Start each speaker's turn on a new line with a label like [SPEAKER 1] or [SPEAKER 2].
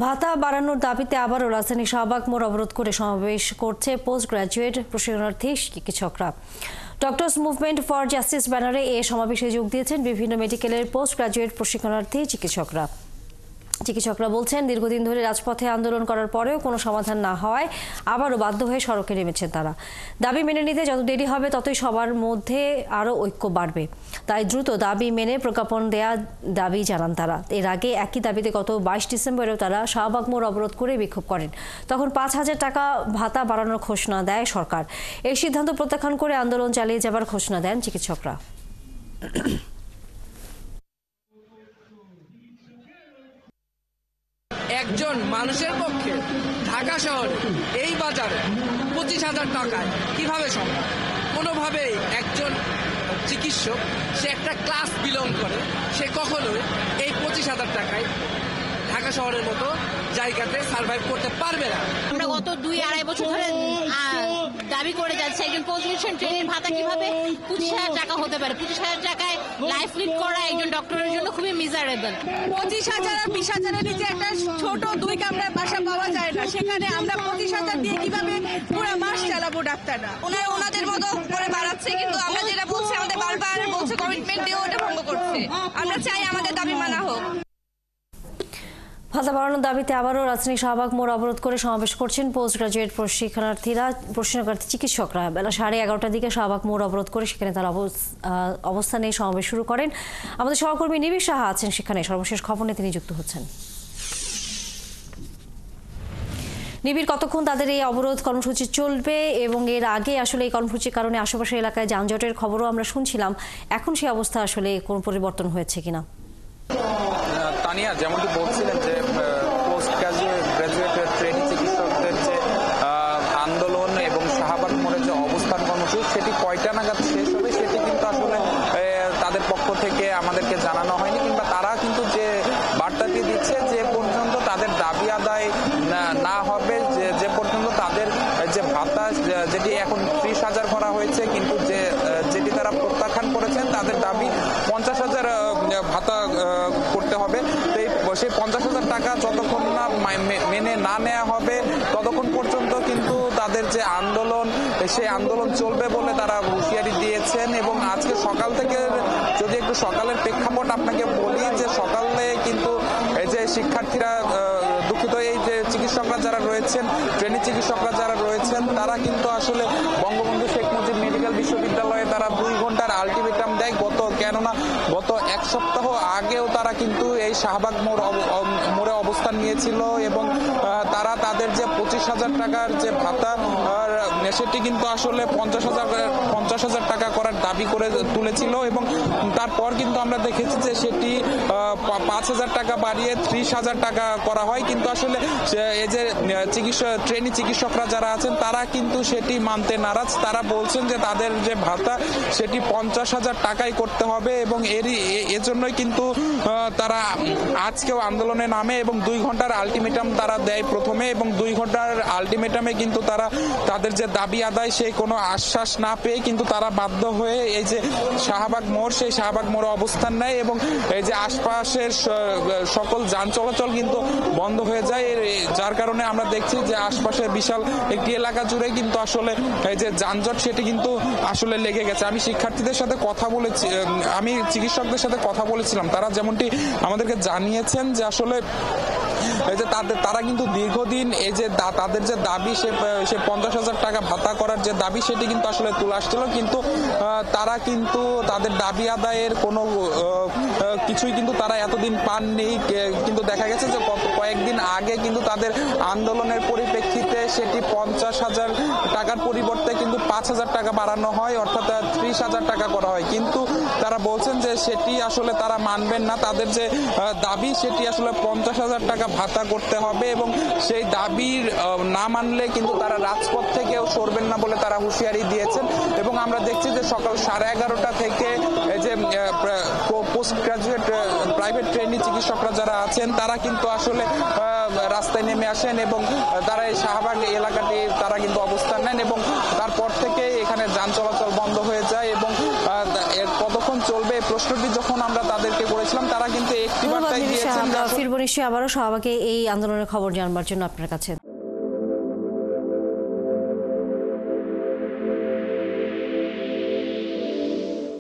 [SPEAKER 1] ভাতা বাড়ানোর দাবিতে আবারও রাজধানী শাহবাগ মোড় অবরোধ করে সমাবেশ করছে পোস্ট গ্রাজুয়েট প্রশিক্ষণার্থী চিকিৎসকরা। ডক্টরস মুভমেন্ট ফর জাস্টিস ব্যানারে এ সমাবেশে যোগ দিয়েছেন বিভিন্ন মেডিকেলের পোস্ট গ্রাজুয়েট প্রশিক্ষণার্থী চিকিৎসকরা বলছেন, দীর্ঘদিন ধরে রাজপথে আন্দোলন করার পরেও কোনো সমাধান না হওয়ায় আবারও বাধ্য হয়ে সড়কে নেমেছেন তারা। দাবি মেনে নিতে যত দেরি হবে ততই সবার মধ্যে আরও ঐক্য বাড়বে। তাই দ্রুত দাবি মেনে প্রজ্ঞাপন দেয়া দাবি জানান তারা। এর আগে একই দাবিতে গত 22 ডিসেম্বরেও তারা শাহবাগ মোড় অবরোধ করে বিক্ষোভ করেন। তখন 5,000 টাকা ভাতা বাড়ানোর ঘোষণা দেয় সরকার। এই সিদ্ধান্ত প্রত্যাখ্যান করে আন্দোলন চালিয়ে যাবার ঘোষণা দেন চিকিৎসকরা।
[SPEAKER 2] একজন মানুষের পক্ষে ঢাকা শহরে এই বাজারে 25,000 টাকায় কিভাবে সম্ভব? কোনোভাবেই একজন চিকিৎসক, সে একটা ক্লাস বিলং করে, সে কখনোই এই 25,000 টাকায় ঢাকা শহরের মতো জায়গাতে সার্ভাইভ করতে পারবে না।
[SPEAKER 3] আমরা গত 2-2.5 বছর ধরে দাবি করে যাচ্ছি একজন পোস্ট গ্রাজুয়েশন ট্রেনির ভাতা কিভাবে 25,000 টাকা হতে পারে। 25,000 টাকায় লাইফ লিড করা একজন ডক্টরের জন্য খুবই মিজারেবল।
[SPEAKER 4] 25,000 আর 20,000-এর নিচে একটা ছোট 2 কামরার বাসা পাওয়া যায় না। সেখানে আমরা 25,000 দিয়ে কিভাবে পুরো মাস চালাবো ডাক্তাররা? ওনাদের মতো করে বাড়াচ্ছে, কিন্তু আমরা যেটা বলছি আমাদের বারবার বলছে কমিটমেন্ট দিয়ে ওটা ভঙ্গ করছে। আমরা চাই আমাদের দাবি মানা হোক।
[SPEAKER 1] ভাতা বাড়ানোর দাবিতে আবারও রাজধানী শাহবাগ মোড় অবরোধ করে সমাবেশ করছেন পোস্ট গ্রাজুয়েট প্রশিক্ষণার্থী চিকিৎসকরা। বেলা 11:30টার দিকে শাহবাগ মোড় অবরোধ করে সেখানে তারা অবস্থানে সমাবেশ শুরু করেন। আমাদের সহকর্মী নিবিড় সাহা আছেন সেখানে, সর্বশেষ খবর নিয়ে তিনি যুক্ত হচ্ছেন। নিবিড়, কতক্ষণ তাদের এই অবরোধ কর্মসূচি চলবে এবং এর আগে আসলে এই কর্মসূচির কারণে আশেপাশের এলাকায় যানজটের খবরও আমরা শুনছিলাম, এখন সেই অবস্থা আসলে কোনো পরিবর্তন হয়েছে কিনা?
[SPEAKER 5] তানিয়া, যেমনটি বলছিলেন যে পোস্ট গ্রাজুয়েট ট্রেনিং চিকিৎসকদের যে আন্দোলন এবং শাহবাগ মোড়ের যে অবস্থান কর্মসূচি সেটি কয়টা নাগাদ শেষ হবে সেটি কিন্তু আসলে তাদের পক্ষ থেকে আমাদেরকে জানানো হয়নি, কিংবা তারা কিন্তু যে বার্তাটি দিচ্ছে যে পর্যন্ত তাদের দাবি আদায় না হবে, যে পর্যন্ত তাদের যে ভাতা যেটি এখন 30,000 করা হয়েছে, কিন্তু যেটি তারা প্রত্যাখ্যান করেছেন তাদের দাবি 50,000 ভাতা করতে হবে। তো সেই 50,000 টাকা যতক্ষণ না মেনে না নেওয়া হবে ততক্ষণ পর্যন্ত কিন্তু তাদের যে আন্দোলন সেই আন্দোলন চলবে বলে তারা হুঁশিয়ারি দিয়েছেন। এবং আজকে সকাল থেকে যদি একটু সকালের প্রেক্ষাপট আপনাকে বলি, যে সকালে কিন্তু এই যে শিক্ষার্থীরা দুঃখিত এই যে চিকিৎসকরা যারা রয়েছেন, ট্রেনিং চিকিৎসকরা যারা রয়েছেন, তারা কিন্তু আসলে বঙ্গবন্ধু শেখ মুজিব মেডিকেল বিশ্ববিদ্যালয়ে তারা 2 ঘন্টার আলটিমেটাম দেয়। কেননা গত 1 সপ্তাহ আগেও তারা কিন্তু এই শাহবাগ মোড়ে অবস্থান নিয়েছিল এবং তারা তাদের যে 25,000 টাকার যে ভাতা সেটি কিন্তু আসলে 50,000 টাকা করার দাবি করে তুলেছিল। এবং তারপর কিন্তু আমরা দেখেছি যে সেটি 5,000 টাকা বাড়িয়ে 30,000 টাকা করা হয়, কিন্তু আসলে এই যে ট্রেনিং চিকিৎসকরা যারা আছেন তারা কিন্তু সেটি মানতে নারাজ। তারা বলছেন যে তাদের যে ভাতা সেটি 50,000 টাকাই করতে হবে এবং এজন্যই কিন্তু তারা আজকেও আন্দোলনে নামে এবং 2 ঘন্টার আলটিমেটাম তারা দেয় প্রথমে, এবং 2 ঘন্টার আলটিমেটামে কিন্তু তারা তাদের যে দাবি আদায় সেই কোনো আশ্বাস না পেয়ে কিন্তু তারা বাধ্য হয়ে এই যে শাহবাগ মোড়, সেই শাহবাগ মোড়ে অবস্থান নেয় এবং এই যে আশপাশের সকল যান চলাচল কিন্তু বন্ধ হয়ে যায়, যার কারণে আমরা দেখছি যে আশপাশের বিশাল একটি এলাকা জুড়ে কিন্তু আসলে এই যে যানজট সেটি কিন্তু আসলে লেগে গেছে। আমি শিক্ষার্থীদের সাথে কথা বলেছি, আমি চিকিৎসকদের সাথে কথা বলেছিলাম, তারা যেমনটি আমাদেরকে জানিয়েছেন যে আসলে এই যে তারা কিন্তু দীর্ঘদিন এই যে তাদের যে দাবি সে 50,000 টাকা ভাতা করার যে দাবি সেটি কিন্তু আসলে তুলে আসছিল, কিন্তু তারা কিন্তু তাদের দাবি আদায়ের কোনো কিছুই কিন্তু তারা এতদিন পাননি। কিন্তু দেখা গেছে যে কয়েকদিন আগে কিন্তু তাদের আন্দোলনের পরিপ্রেক্ষিতে সেটি 50,000 টাকার পরিবর্তে কিন্তু 5,000 টাকা বাড়ানো হয়, অর্থাৎ 30,000 টাকা করা হয়। কিন্তু তারা বলছেন যে সেটি আসলে তারা মানবেন না, তাদের যে দাবি সেটি আসলে 50,000 টাকা ভাতা করতে হবে এবং সেই দাবির না মানলে কিন্তু তারা রাজপথ থেকেও সরবেন না বলে তারা হুঁশিয়ারি দিয়েছেন। এবং আমরা দেখছি যে সকাল 11:30টা থেকে যে পোস্ট গ্রাজুয়েট প্রাইভেট ট্রেনিং চিকিৎসকরা যারা আছেন তারা কিন্তু আসলে রাস্তায় নেমে আসেন এবং তারা এই শাহবাগ এলাকাটি তারা কিন্তু অবস্থান নেন এবং তারপর থেকে এখানে যান চলাচল বন্ধ হয়ে যায়। এবং কতক্ষণ চলবে প্রশ্নটি যখন আমরা তাদেরকে করেছিলাম তারা কিন্তু একটি বার্তায় দিয়েছেন
[SPEAKER 1] নিশ্চয়ই আবারও শাহবাগে এই আন্দোলনের খবর জানবার জন্য আপনার কাছে।